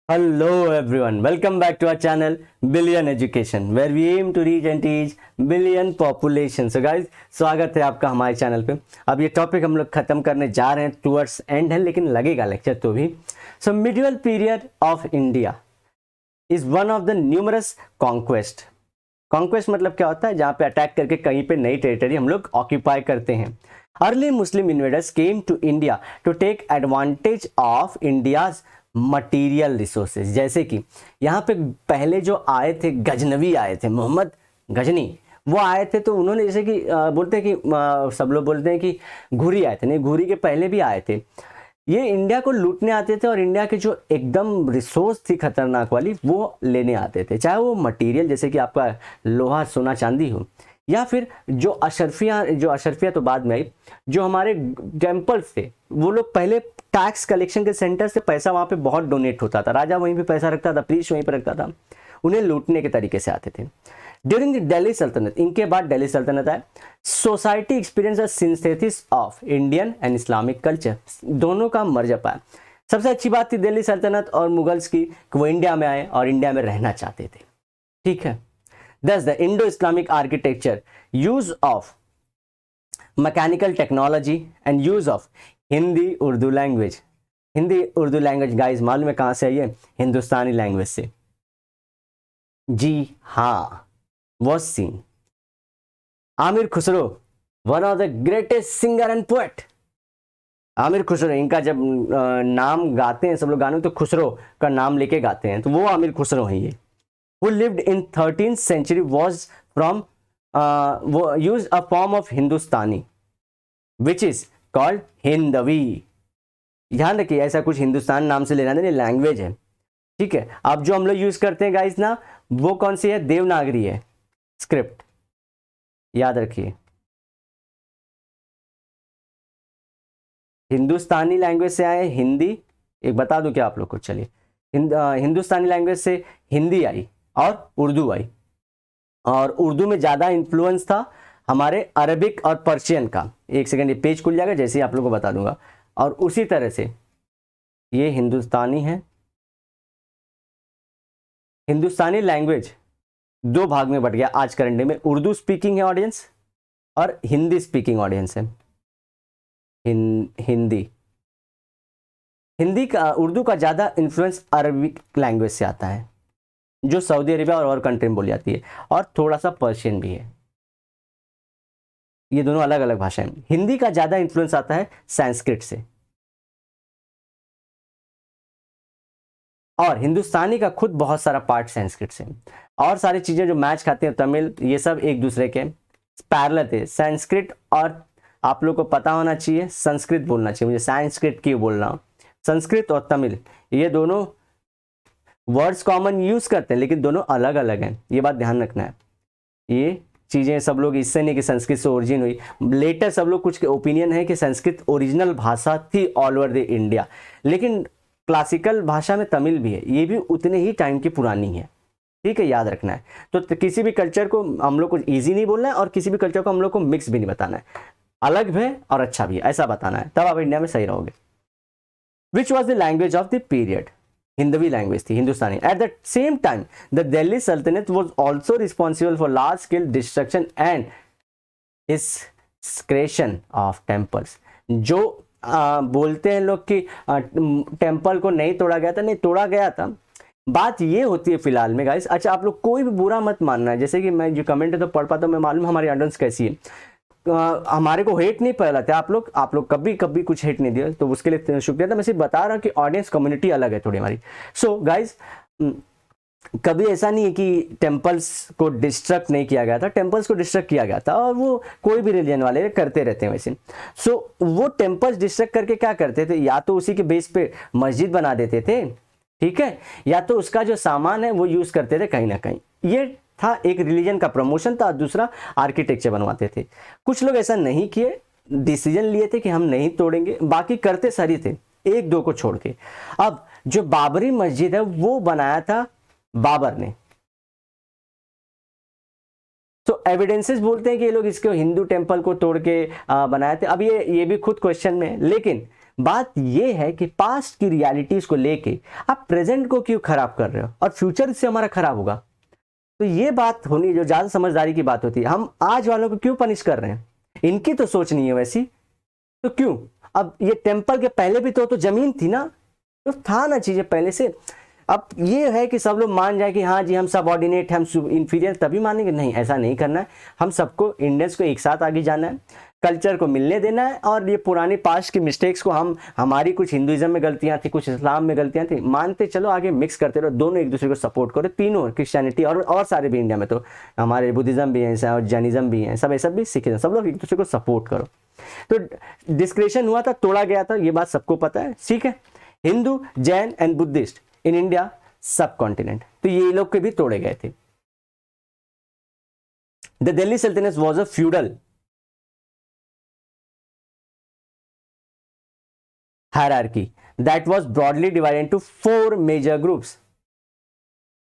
Hello everyone, welcome back to our channel Billion Education where we aim to reach and teach billion population. So guys, स्वागत है आपका हमारे channel पे। अब ये टॉपिक हम लोग खत्म करने जा रहे हैं, टूवर्ड्स एंड है लेकिन लगेगा लेक्चर तो भी। So medieval period of India is one of the numerous conquest. Conquest मतलब क्या होता है? जहाँ पे अटैक करके कहीं पे नई टेरिटरी हम लोग ऑक्यूपाई करते हैं। Early Muslim invaders came to India to take advantage of India's material resources. जैसे कि यहाँ पे पहले जो आए थे, गजनवी आए थे, मोहम्मद गजनी, वो आए थे। तो उन्होंने जैसे कि बोलते हैं कि सब लोग बोलते हैं कि घुरी आए थे, नहीं, घुरी के पहले भी आए थे। ये इंडिया को लूटने आते थे और इंडिया की जो एकदम रिसोर्स थी खतरनाक वाली, वो लेने आते थे। चाहे वो मटेरियल जैसे कि आपका लोहा, सोना, चांदी हो, या फिर जो अशरफिया तो बाद में आई, जो हमारे टेम्पल्स थे, वो लोग पहले टैक्स कलेक्शन के सेंटर से पैसा वहाँ पे बहुत डोनेट होता था। राजा वहीं पे पैसा रखता था, प्रीस्ट वहीं पे रखता था, उन्हें लूटने के तरीके से आते थे। ड्यूरिंग द दिल्ली सल्तनत, इनके बाद दिल्ली सल्तनत आए, society experience a synthesis of Indian and Islamic culture. दोनों का मर्ज पाया। सबसे अच्छी बात थी दिल्ली सल्तनत और मुगल्स की कि वो इंडिया में आए और इंडिया में रहना चाहते थे। ठीक है। Thus, the Indo-Islamic architecture, use of mechanical technology and use of Hindi Urdu language. Hindi Urdu language guys मालूम है कहाँ से आई है? हिंदुस्तानी लैंग्वेज से। जी हाँ, was seen. Aamir Khusro, one of the greatest singer and poet. Aamir Khusro, इनका जब नाम गाते हैं सब लोग गाने, तो खुसरो का नाम लेके गाते हैं, तो वो आमिर खुसरो हैं। ये who lived in 13th century was from used a form of Hindustani which is called Hindavi. ध्यान रखिए, ऐसा कुछ हिंदुस्तान नाम से लेना नहीं, लैंग्वेज है। ठीक है। अब जो हम लोग यूज करते हैं गाइस ना, वो कौन सी है? देवनागरी है स्क्रिप्ट, याद रखिए। हिंदुस्तानी लैंग्वेज से आए हिंदी। एक बता दूं क्या आप लोग को? चलिए, हिंदुस्तानी लैंग्वेज से हिंदी आई और उर्दू आई, और उर्दू में ज़्यादा इन्फ्लुएंस था हमारे अरबिक और पर्शियन का। एक सेकंड, ये पेज खुल जाएगा जैसे ही आप लोगों को बता दूंगा। और उसी तरह से ये हिंदुस्तानी है। हिंदुस्तानी लैंग्वेज दो भाग में बट गया आज करंट डे में। उर्दू स्पीकिंग है ऑडियंस और हिंदी स्पीकिंग ऑडियंस है। हिंदी हिंदी का, उर्दू का ज़्यादा इन्फ्लुएंस अरबिक लैंग्वेज से आता है, जो सऊदी अरेबिया और कंट्री में बोली जाती है, और थोड़ा सा पर्शियन भी है। ये दोनों अलग अलग भाषाएं। हिंदी का ज्यादा इन्फ्लुएंस आता है संस्कृत से, और हिंदुस्तानी का खुद बहुत सारा पार्ट संस्कृत से। और सारी चीजें जो मैच खाते हैं, तमिल, ये सब एक दूसरे के पैरेलल थे। संस्कृत, और आप लोग को पता होना चाहिए, संस्कृत बोलना चाहिए, मुझे संस्कृत क्यों बोल रहा हूँ। संस्कृत और तमिल, ये दोनों वर्ड्स कॉमन यूज करते हैं लेकिन दोनों अलग अलग हैं, ये बात ध्यान रखना है। ये चीजें सब लोग इससे नहीं कि संस्कृत से ओरिजिन हुई, लेटर सब लोग कुछ के ओपिनियन है कि संस्कृत ओरिजिनल भाषा थी ऑल ओवर द इंडिया, लेकिन क्लासिकल भाषा में तमिल भी है, ये भी उतने ही टाइम की पुरानी है। ठीक है, याद रखना है। तो किसी भी कल्चर को हम लोग को ईजी नहीं बोलना है और किसी भी कल्चर को हम लोग को मिक्स भी नहीं बताना है, अलग भी है और अच्छा भी है, ऐसा बताना है, तब आप इंडिया में सही रहोगे। Which was the language of the period? Hindavi language थी, Hindustani. At the same time the Delhi sultanate was also responsible for large scale destruction and discretion of temples. जो बोलते हैं लोग कि टेम्पल को नहीं तोड़ा गया था, नहीं तोड़ा गया था। बात ये होती है फिलहाल में गाइस। अच्छा, आप लोग कोई भी बुरा मत मानना है, जैसे कि मैं जो कमेंट है तो पढ़ पाता हूँ, मैं मालूम हमारी ऑडियंस कैसी है। हमारे को हेट नहीं फैलाते आप लोग कभी कभी कुछ हेट नहीं दिया, तो उसके लिए शुक्रिया था। मैं सिर्फ बता रहा हूँ कि ऑडियंस कम्युनिटी अलग है थोड़ी हमारी। सो गाइस, कभी ऐसा नहीं है कि टेम्पल्स को डिस्ट्रक्ट नहीं किया गया था, टेम्पल्स को डिस्ट्रक्ट किया गया था, और वो कोई भी रिलीजन वाले करते रहते हैं वैसे। सो वो टेम्पल्स डिस्ट्रक्ट करके क्या करते थे? या तो उसी के बेस पे मस्जिद बना देते थे, ठीक है, या तो उसका जो सामान है वो यूज करते थे कहीं ना कहीं। ये था, एक रिलीजन का प्रमोशन था, दूसरा आर्किटेक्चर बनवाते थे। कुछ लोग ऐसा नहीं किए, डिसीजन लिए थे कि हम नहीं तोड़ेंगे, बाकी करते सारी थे, एक दो को छोड़ के। अब जो बाबरी मस्जिद है वो बनाया था बाबर ने। तो एविडेंसेस बोलते हैं कि ये लोग इसको हिंदू टेम्पल को तोड़ के बनाए थे। अब ये भी खुद क्वेश्चन में है, लेकिन बात ये है कि पास्ट की रियलिटीज को लेके आप प्रेजेंट को क्यों खराब कर रहे हो और फ्यूचर से हमारा खराब होगा। तो ये बात होनी जो ज्यादा समझदारी की बात होती है। हम आज वालों को क्यों पनिश कर रहे हैं, इनकी तो सोच नहीं है वैसी, तो क्यों। अब ये टेम्पल के पहले भी तो जमीन थी ना, तो था ना चीजें पहले से। अब ये है कि सब लोग मान जाए कि हाँ जी हम सबऑर्डिनेट, हम इंफीरियर, तभी मानेंगे। नहीं, ऐसा नहीं करना है। हम सबको इंडियंस को एक साथ आगे जाना है, कल्चर को मिलने देना है, और ये पुरानी पास्ट की मिस्टेक्स को हम, हमारी कुछ हिंदुइज्म में गलतियां थी, कुछ इस्लाम में गलतियां थी, मानते चलो, आगे मिक्स करते रहो, दोनों एक दूसरे को सपोर्ट करो, तीनों, क्रिश्चियनिटी और सारे भी, इंडिया में तो हमारे बुद्धिज्म भी हैं और जैनिज्म भी हैं, सब ये सब भी सिख, सब लोग एक दूसरे को सपोर्ट करो। तो डिस्क्रिशन हुआ था, तोड़ा गया था, ये बात सबको पता है, ठीक है। Hindu, Jain and Buddhist in India सब कॉन्टिनेंट, तो ये लोग के भी तोड़े गए थे। द दिल्ली सल्तनत was a feudal hierarchy that was broadly divided into 4 major groups.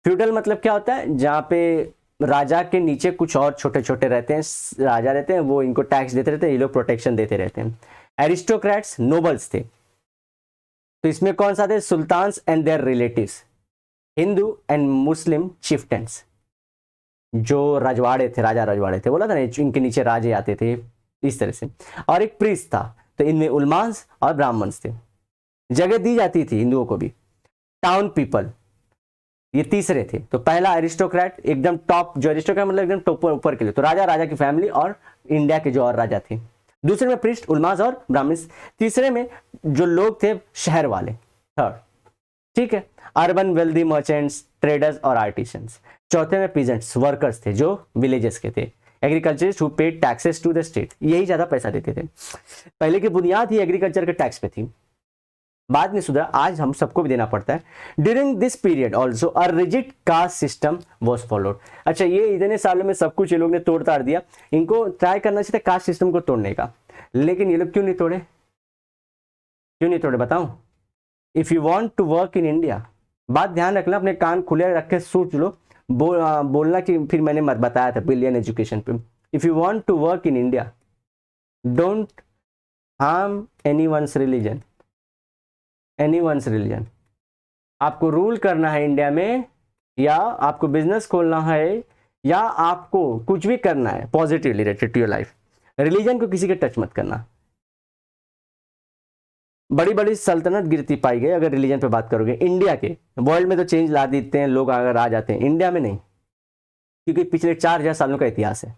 Feudal मतलब क्या होता है, जहां पे राजा के नीचे कुछ और छोटे छोटे रहते हैं, राजा रहते हैं, वो इनको टैक्स देते रहते हैं, ये लोग प्रोटेक्शन देते रहते हैं। एरिस्टोक्रेट्स नोबल्स थे, तो इसमें कौन सा थे, sultans and their relatives, Hindu and Muslim chieftains, जो रजवाड़े थे, राजा रजवाड़े थे, बोला था ना, इनके नीचे राजे आते थे इस तरह से। और एक प्रीस्ट था, तो इनमें उलमास और ब्राह्मण्स थे। जगह दी जाती थी हिंदुओं को भी। टाउन पीपल ये तीसरे थे। तो पहला एरिस्टोक्रेट, एकदम टॉप, जो एरिस्टोक्रेट मतलब एकदम टॉप ऊपर के लिए, तो राजा, राजा की फैमिली और इंडिया के जो और राजा थे। दूसरे में प्रीस्ट, उलमास और ब्राह्मण्स। तीसरे में जो लोग थे शहर वाले, थर्ड, ठीक है, अर्बन वेल्दी मर्चेंट्स, ट्रेडर्स और आर्टिसंस। चौथे में पीजेंट्स, वर्कर्स थे जो विलेजेस के थे। Agriculturist who paid taxes to the state, यही ज्यादा पैसा देते थे। पहले की बुनियाद ही एग्रीकल्चर के टैक्स पे थी, बाद में सुधरा, आज हम सबको भी देना पड़ता है। During this period also a rigid caste system was followed. अच्छा, ये इतने सालों में सब कुछ ये लोग ने तोड़ ताड़ दिया, इनको ट्राई करना चाहिए कास्ट सिस्टम को तोड़ने का, लेकिन ये लोग क्यों नहीं तोड़े, क्यों नहीं तोड़े बताऊं। If you want to work in India, बात ध्यान रखना, अपने कान खुले रख के सोच लो, बोलना कि फिर मैंने मत बताया था बिलियन एजुकेशन पे। If you want to work in India, don't harm anyone's religion, anyone's religion. आपको रूल करना है इंडिया में, या आपको बिजनेस खोलना है, या आपको कुछ भी करना है positively related to your life, religion को किसी के टच मत करना। बड़ी बड़ी सल्तनत गिरती पाई गई अगर रिलीजन पे बात करोगे इंडिया के। वर्ल्ड में तो चेंज ला देते हैं लोग अगर आ जाते हैं, इंडिया में नहीं, क्योंकि पिछले 4000 सालों का इतिहास है।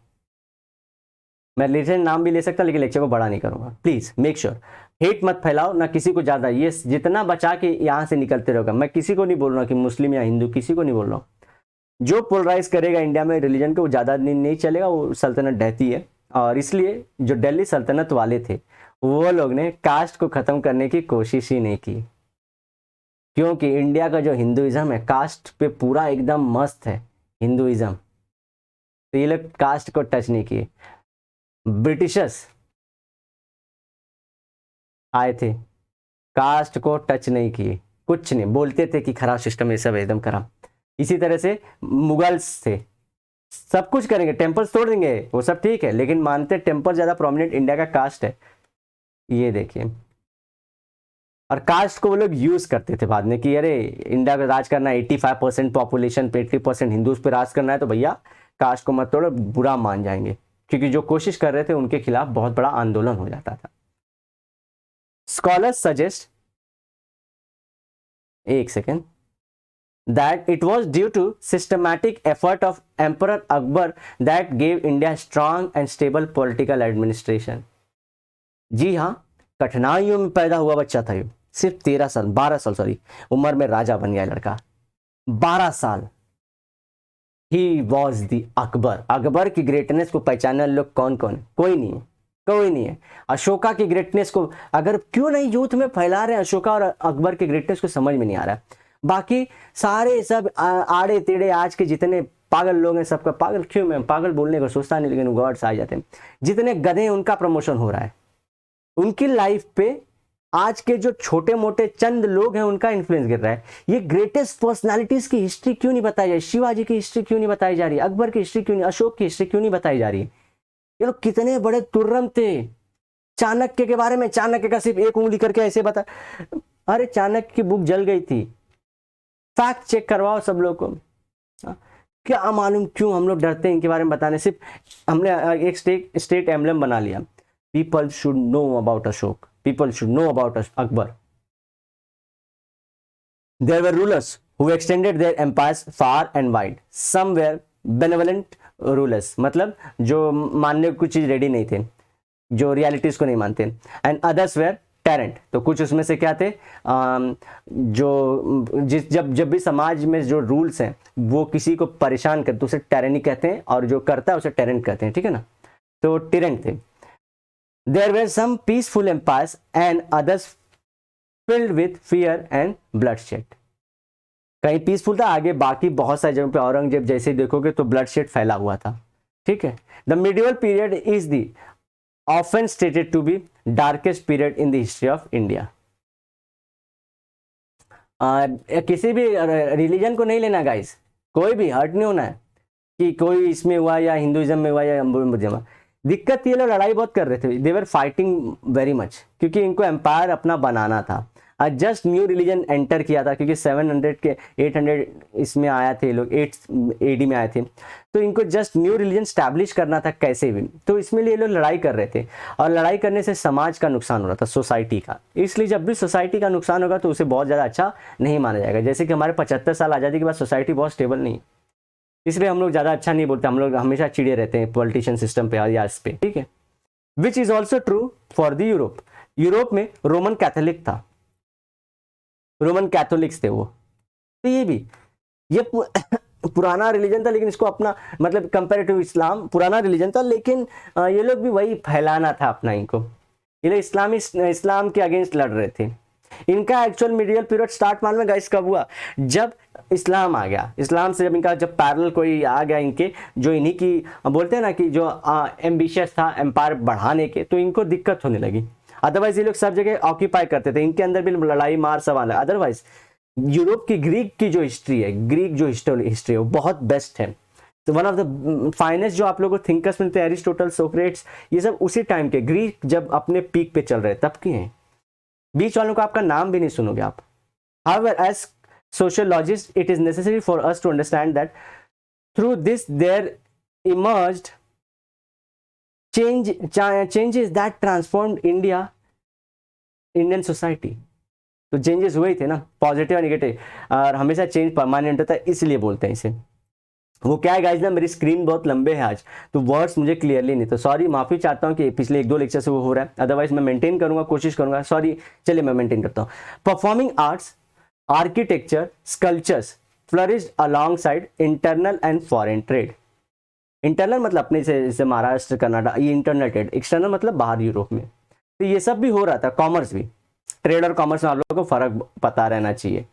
मैं रिलीजन नाम भी ले सकता, लेकिन लेक्चर को बड़ा नहीं करूंगा। प्लीज मेक श्योर हेट मत फैलाओ, ना किसी को ज्यादा, ये जितना बचा के यहाँ से निकलते रहोगा। मैं किसी को नहीं बोल रहा कि मुस्लिम या हिंदू, किसी को नहीं बोल रहा हूँ। जो पोलराइज करेगा इंडिया में रिलीजन को, वो ज्यादा नहीं चलेगा, वो सल्तनत ढहती है। और इसलिए जो दिल्ली सल्तनत वाले थे, वो लोग ने कास्ट को खत्म करने की कोशिश ही नहीं की, क्योंकि इंडिया का जो हिंदुइज्म है कास्ट पे पूरा एकदम मस्त है हिंदुइज्म, तो ये लोग कास्ट को टच नहीं किए। ब्रिटिशर्स आए थे, कास्ट को टच नहीं किए, कुछ नहीं, बोलते थे कि खराब सिस्टम है, सब एकदम खराब। इसी तरह से मुगल्स थे, सब कुछ करेंगे, टेम्पल्स तोड़ देंगे, वो सब ठीक है, लेकिन मानते टेम्पल ज्यादा प्रोमिनेंट इंडिया का कास्ट है। ये देखिए, और कास्ट को वो लोग यूज करते थे बाद में कि अरे इंडिया पे राज करना, 85% पॉपुलेशन पे 80% हिंदूज पे राज करना है, तो भैया कास्ट को मत तोड़ो, बुरा मान जाएंगे। क्योंकि जो कोशिश कर रहे थे उनके खिलाफ बहुत बड़ा आंदोलन हो जाता था। स्कॉलर्स सजेस्ट, एक second, that it was due to systematic effort of Emperor Akbar that gave India strong and stable political administration। जी हाँ, कठिनाइयों में पैदा हुआ बच्चा था ये, सिर्फ 12 साल सॉरी उम्र में राजा बन गया लड़का, 12 साल। He was the Akbar. Akbar की ग्रेटनेस को पहचानने लोग कौन कौन है? कोई नहीं है, कोई नहीं है। अशोका की ग्रेटनेस को अगर क्यों नहीं यूथ में फैला रहे हैं, अशोका और अकबर की ग्रेटनेस को समझ में नहीं आ रहा है। बाकी सारे सब आड़े टेढ़े आज के जितने पागल लोग हैं, सबका पागल क्यों, मैं पागल बोलने को सोचता नहीं, लेकिन वर्ड्स आ जाते हैं। जितने गधे हैं उनका प्रमोशन हो रहा है, उनकी लाइफ पे आज के जो छोटे मोटे चंद लोग हैं उनका इन्फ्लुएंस गिर रहा है। ये ग्रेटेस्ट पर्सनालिटीज की हिस्ट्री क्यों नहीं बताई जा रही? शिवाजी की हिस्ट्री क्यों नहीं बताई जा रही? अकबर की हिस्ट्री क्यों नहीं, अशोक की हिस्ट्री क्यों नहीं बताई जा रही? ये लोग कितने बड़े तुर्रम थे, चाणक्य के बारे में, चाणक्य का सिर्फ एक उंगली करके ऐसे बता, अरे चाणक्य की बुक जल गई थी, फैक्ट चेक करवाओ सब लोग को। क्या मालूम क्यों हम लोग डरते हैं इनके बारे में बताने। सिर्फ हमने एक स्टेट एम्बलम बना लिया, people should know about Ashok, people should know about Akbar. There were rulers who extended their empires far and wide. Some were benevolent rulers, मतलब जो मानने को कुछ चीज रेडी नहीं थे, जो रियलिटीज को नहीं मानते। एंड अदर्स वेर टेरेंट, तो कुछ उसमें से क्या थे, जो जब भी समाज में जो रूल्स हैं वो किसी को परेशान करते उसे टेरेनी कहते हैं, और जो करता है उसे टेरेंट कहते हैं, ठीक है ना, तो टेरेंट थे। There were some peaceful empires and others filled with fear and bloodshed. कहीं पीसफुल था, आगे बाकी बहुत सारी जगहों पे औरंगजेब जैसे देखोगे तो ब्लडशेड फैला हुआ था, ठीक है। The medieval period is the often stated to be darkest period in the history of India. किसी भी रिलीजन को नहीं लेना गाइस, कोई भी हर्ट नहीं होना है कि कोई इसमें हुआ या हिंदुइज्म में हुआ या बुद्धिज्म। दिक्कत ये लोग लड़ाई बहुत कर रहे थे, दे वर फाइटिंग वेरी मच, क्योंकि इनको एम्पायर अपना बनाना था। जस्ट न्यू रिलीजन एंटर किया था, क्योंकि 700 के 800 इसमें आया थे लोग, 8 AD में आए थे, तो इनको जस्ट न्यू रिलीजन स्टैब्लिश करना था कैसे भी, तो इसमें लिए लोग लड़ाई कर रहे थे। और लड़ाई करने से समाज का नुकसान हो रहा था, सोसाइटी का। इसलिए जब भी सोसाइटी का नुकसान होगा तो उसे बहुत ज़्यादा अच्छा नहीं माना जाएगा। जैसे कि हमारे 75 साल आज़ादी के बाद सोसाइटी बहुत स्टेबल नहीं, इसलिए हम लोग ज़्यादा अच्छा नहीं बोलते, हम लोग हमेशा चिड़े रहते हैं पॉलिटिशियन सिस्टम पे या इस पे, ठीक है। Which is also true for the Europe. Europe में रोमन कैथोलिक था, रोमन कैथोलिक्स थे वो, तो ये पुराना रिलीजन था, लेकिन इसको अपना मतलब कंपैरेटिव इस्लाम पुराना रिलीजन था, लेकिन ये लोग भी वही फैलाना था अपना इनको, ये लोग इस्लाम के अगेंस्ट लड़ रहे थे। इनका एक्चुअल मिडियल पीरियड स्टार्ट मालूम है गाइस कब हुआ, जब इस्लाम आ गया। इस्लाम से जब इनका जब पैरेलल कोई आ गया इनके, जो इन्हीं की बोलते हैं ना कि जो एम्बिशियस था एम्पायर बढ़ाने के, तो इनको दिक्कत होने लगी। अदरवाइज ये लोग सब जगह ऑक्यूपाई करते थे, इनके अंदर भी लड़ाई मार सब आना। अदरवाइज यूरोप की ग्रीक की जो हिस्ट्री है, ग्रीक जो हिस्ट्री है वो बहुत बेस्ट है। तो वन ऑफ द फाइनेस्ट जो आप लोगों को थिंकर्स मिलते हैं, एरिस्टोटल, सोक्रेट्स, ये सब उसी टाइम के, ग्रीक जब अपने पीक पे चल रहे तब के हैं। बीच वालों का आपका नाम भी नहीं सुनोगे आप। However, as sociologists, it is necessary for us to understand that through this there emerged changes that transformed Indian society. तो चेंजेस हुए थे ना, पॉजिटिव और नेगेटिव, और हमेशा चेंज परमानेंट होता है, इसलिए बोलते हैं इसे। वो क्या है गाइस ना, मेरी स्क्रीन बहुत लंबे है आज, तो वर्ड्स मुझे क्लियरली नहीं, तो सॉरी, माफी चाहता हूँ कि पिछले 1-2 लेक्चर से वो हो रहा है, अदरवाइज मैं मेंटेन करूंगा, कोशिश करूंगा, सॉरी। चलिए मैं मेंटेन करता हूँ। Performing arts, architecture, sculptures flourished alongside internal and foreign trade. Internal मतलब अपने से महाराष्ट्र, कर्नाटक, ये इंटरनल ट्रेड। एक्सटर्नल मतलब बाहर यूरोप में, तो ये सब भी हो रहा था। कॉमर्स भी, ट्रेड और कॉमर्स में आप लोगों को फर्क पता रहना चाहिए।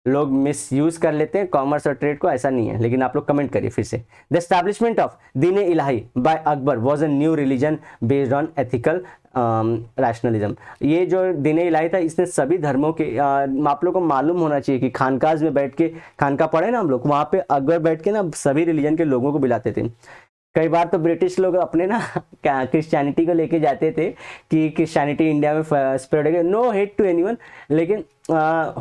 लोग मिस यूज कर लेते हैं कॉमर्स और ट्रेड को, ऐसा नहीं है, लेकिन आप लोग कमेंट करिए फिर से। The establishment of Din Ilahi by Akbar was a new religion based on ethical rationalism. ये जो दीन इलाही था, इसने सभी धर्मों के आप लोग को मालूम होना चाहिए कि खानकाज में बैठ के, खानका पढ़े ना हम लोग, वहाँ पे अकबर बैठ के ना सभी रिलीजन के लोगों को बुलाते थे। कई बार तो ब्रिटिश लोग अपने ना क्रिश्चियनिटी को लेके जाते थे कि क्रिश्चियनिटी इंडिया में स्प्रेड हो गया। नो हेट टू एनीवन, लेकिन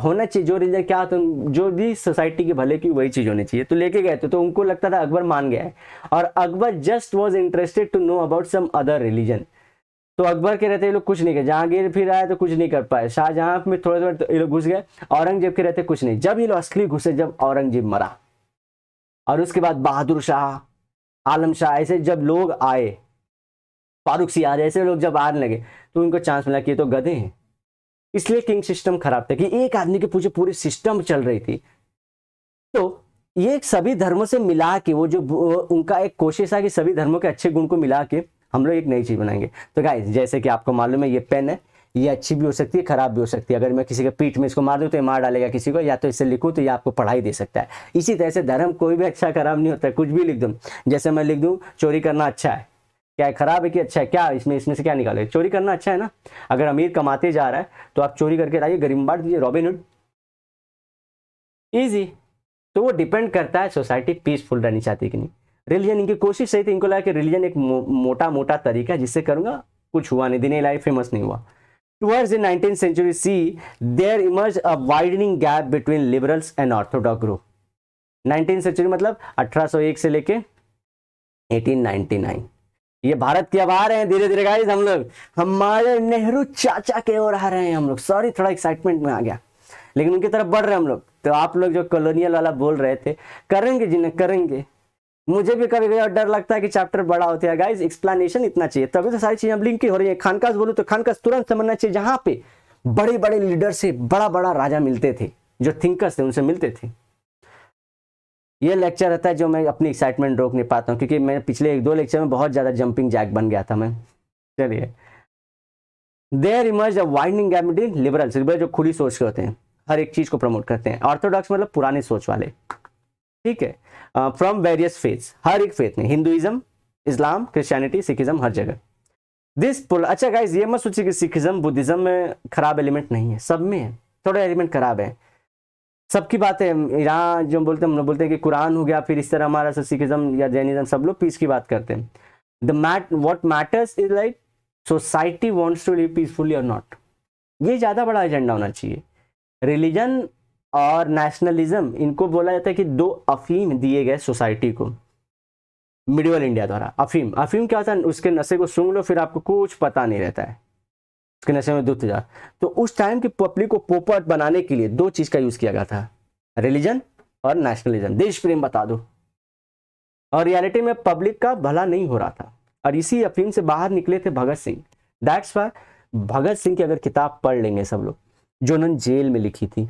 होना चाहिए जो रिलीजन, क्या तो जो भी सोसाइटी के भले की वही चीज़ होनी चाहिए, तो लेके गए थे। तो उनको लगता था अकबर मान गया है, और Akbar just was interested to know about some other religion. तो अकबर के रहते ये लोग कुछ नहीं किया, जहांगीर फिर आए तो कुछ नहीं कर पाए, शाहजहां में थोड़े थोड़े तो ये लोग घुस गए, औरंगजेब के रहते कुछ नहीं। जब ये लोग असली घुसे, जब औरंगजेब मरा, और उसके बाद बहादुर शाह, आलम शाह, ऐसे जब लोग आए, फारूक सियाज, ऐसे लोग जब आने लगे, तो उनको चांस मिला कि ये तो गधे हैं। इसलिए किंग सिस्टम खराब था कि एक आदमी के पीछे पूरी सिस्टम चल रही थी। तो ये सभी धर्मों से मिला के, वो जो उनका एक कोशिश है कि सभी धर्मों के अच्छे गुण को मिला के हम लोग एक नई चीज बनाएंगे। तो गाइस, जैसे कि आपको मालूम है, ये पेन है, ये अच्छी भी हो सकती है, खराब भी हो सकती है। अगर मैं किसी के पीठ में इसको मार दूं तो ये मार डालेगा किसी को, या तो इससे लिखूं तो ये आपको पढ़ाई दे सकता है। इसी तरह से धर्म कोई भी अच्छा खराब नहीं होता है, कुछ भी लिख दूं। जैसे मैं लिख दूं चोरी करना अच्छा है, क्या है, खराब है कि अच्छा है, क्या इसमें से क्या निकाले? चोरी करना अच्छा है ना। अगर अमीर कमाते जा रहा है तो आप चोरी करके लाइए, गरीब बांट दीजिए, रॉबिनहुड, इजी। तो वो डिपेंड करता है सोसाइटी पीसफुल रहनी चाहती कि नहीं। रिलीजन, इनकी कोशिश सही थी, इनको लगा कि रिलीजन एक मोटा मोटा तरीका है जिससे करूंगा, कुछ हुआ नहीं, दिन लाइफ फेमस नहीं हुआ। Towards the 19th century, there emerged a widening gap between liberals and orthodox group. 19th century मतलब 1801 से लेके 1899। ये भारत की अब आ रहे हैं धीरे धीरे गाइस, हम लोग हमारे नेहरू चाचा के ओर आ रहे हैं हम लोग। सॉरी थोड़ा एक्साइटमेंट में आ गया, लेकिन उनकी तरफ बढ़ रहे हैं हम लोग। तो आप लोग जो कॉलोनियल वाला बोल रहे थे, करेंगे जिन्हें करेंगे। मुझे भी कभी कभी डर लगता है कि चैप्टर बड़ा होता है गाइस, एक्सप्लेनेशन इतना चाहिए, तभी तो सारी चीजें लिंक की हो रही है। खानकाज बोलूं तो खानकाज तुरंत समझना चाहिए, जहां पे बड़े बड़े लीडर से बड़ा बड़ा राजा मिलते थे, जो थिंकर्स थे उनसे मिलते थे। ये लेक्चर रहता है जो मैं अपनी एक्साइटमेंट रोक नहीं पाता हूँ, क्योंकि मैं पिछले 1-2 लेक्चर में बहुत ज्यादा जंपिंग जैक बन गया था मैं। चलिए, there emerge a widening gap between liberals, liberal जो खुली सोच के होते हैं, हर एक चीज को प्रमोट करते हैं। ऑर्थोडॉक्स मतलब पुरानी सोच वाले, ठीक है, फ्रॉम वेरियस फेथ्स, हर एक फेथ में, हिंदुइज्म, इस्लाम, क्रिश्चियनिटी, सिखिज्म, हर जगह दिस। अच्छा गाइस, ये मत सोचिए कि सिखिज्म बुद्धिज्म में खराब एलिमेंट नहीं है, सब में है, थोड़े एलिमेंट खराब है, सबकी बात है। यहाँ जो बोलते हैं, हम लोग बोलते हैं कि कुरान हो गया, फिर इस तरह हमारा सिखिज्म या जैनिज्म, सब लोग पीस की बात करते हैं। What matters is like society wants to live peacefully और नॉट, ये ज्यादा बड़ा एजेंडा होना चाहिए। रिलीजन और नेशनलिज्म, इनको बोला जाता है कि 2 अफीम दिए गए सोसाइटी को मिडिवल इंडिया द्वारा। अफीम, अफीम क्या होता है, उसके नशे को सूंघ लो फिर आपको कुछ पता नहीं रहता है, उसके नशे में दूध जा। तो उस टाइम की पब्लिक को पोपट बनाने के लिए 2 चीज का यूज किया गया था, रिलीजन और नेशनलिज्म, देश प्रेम बता दो। और रियलिटी में पब्लिक का भला नहीं हो रहा था, और इसी अफीम से बाहर निकले थे भगत सिंह। दैट्स वाई भगत सिंह की अगर किताब पढ़ लेंगे सब लोग, जो उन्होंने जेल में लिखी थी,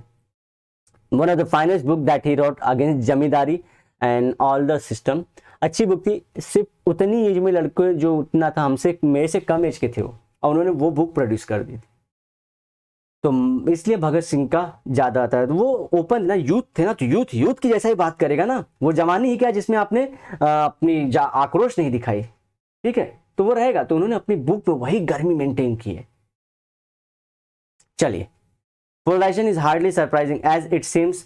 one of the finest book that he wrote against zamindari and all the system, अच्छी बुक थी। सिर्फ उतनी एज में लड़के जो उतना था हमसे, मेरे से कम एज के थे वो, और उन्होंने वो बुक प्रोड्यूस कर दी थी। तो इसलिए भगत सिंह का ज्यादा आता है। तो वो ओपन ना, यूथ थे ना, तो यूथ की जैसा ही बात करेगा ना, वो जवानी ही क्या जिसमें आपने अपनी आक्रोश नहीं दिखाई, ठीक है, तो वो रहेगा। तो उन्होंने अपनी बुक में वही गर्मी मेंटेन की है। चलिए, polarization is hardly surprising as it seems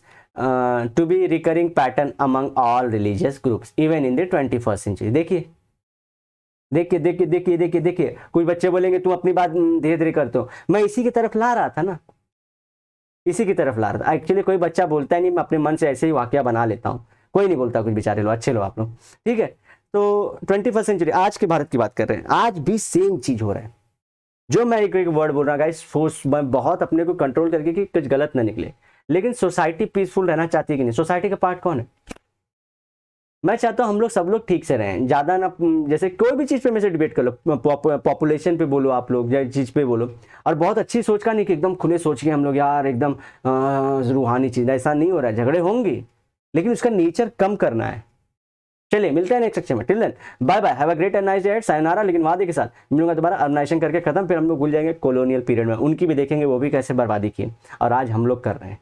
to be recurring pattern among all religious groups even in the 21st century। देखिए देखिए देखिए देखिए देखिए देखिए, कुछ बच्चे बोलेंगे तुम अपनी बात धीरे धीरे करते हो, मैं इसी की तरफ ला रहा था ना, इसी की तरफ ला रहा था। एक्चुअली कोई बच्चा बोलता ही नहीं, मैं अपने मन से ऐसे ही वाकया बना लेता हूँ, कोई नहीं बोलता, कुछ बेचारे लोग, अच्छे लोग आप लोग, ठीक है। तो 21st सेंचुरी, आज के भारत की बात कर रहे हैं, आज भी सेम चीज हो रहा है। जो मैं एक वर्ड बोल रहा हूँ गाइस, फोर्स, मैं बहुत अपने को कंट्रोल करके कि कुछ गलत ना निकले, लेकिन सोसाइटी पीसफुल रहना चाहती है कि नहीं? सोसाइटी का पार्ट कौन है? मैं चाहता हूँ हम लोग सब लोग ठीक से रहें, ज्यादा ना, जैसे कोई भी चीज पे मेरे से डिबेट कर लो, पॉपुलेशन पे बोलो आप लोग, या चीज पे बोलो, और बहुत अच्छी सोच का नहीं कि एकदम खुले सोच के हम लोग यार एकदम रूहानी चीज, ऐसा नहीं हो रहा है। झगड़े होंगे, लेकिन उसका नेचर कम करना है। चलिए, मिलते हैं नेक्स्ट सेक्शन में, till then bye bye, have a great and nice day, sayonara. लेकिन वादे के साथ मिलूंगा दोबारा, अर्बनाइजेशन करके खत्म, फिर हम लोग भूल जाएंगे कॉलोनियल पीरियड में, उनकी भी देखेंगे वो भी कैसे बर्बादी की, और आज हम लोग कर रहे हैं।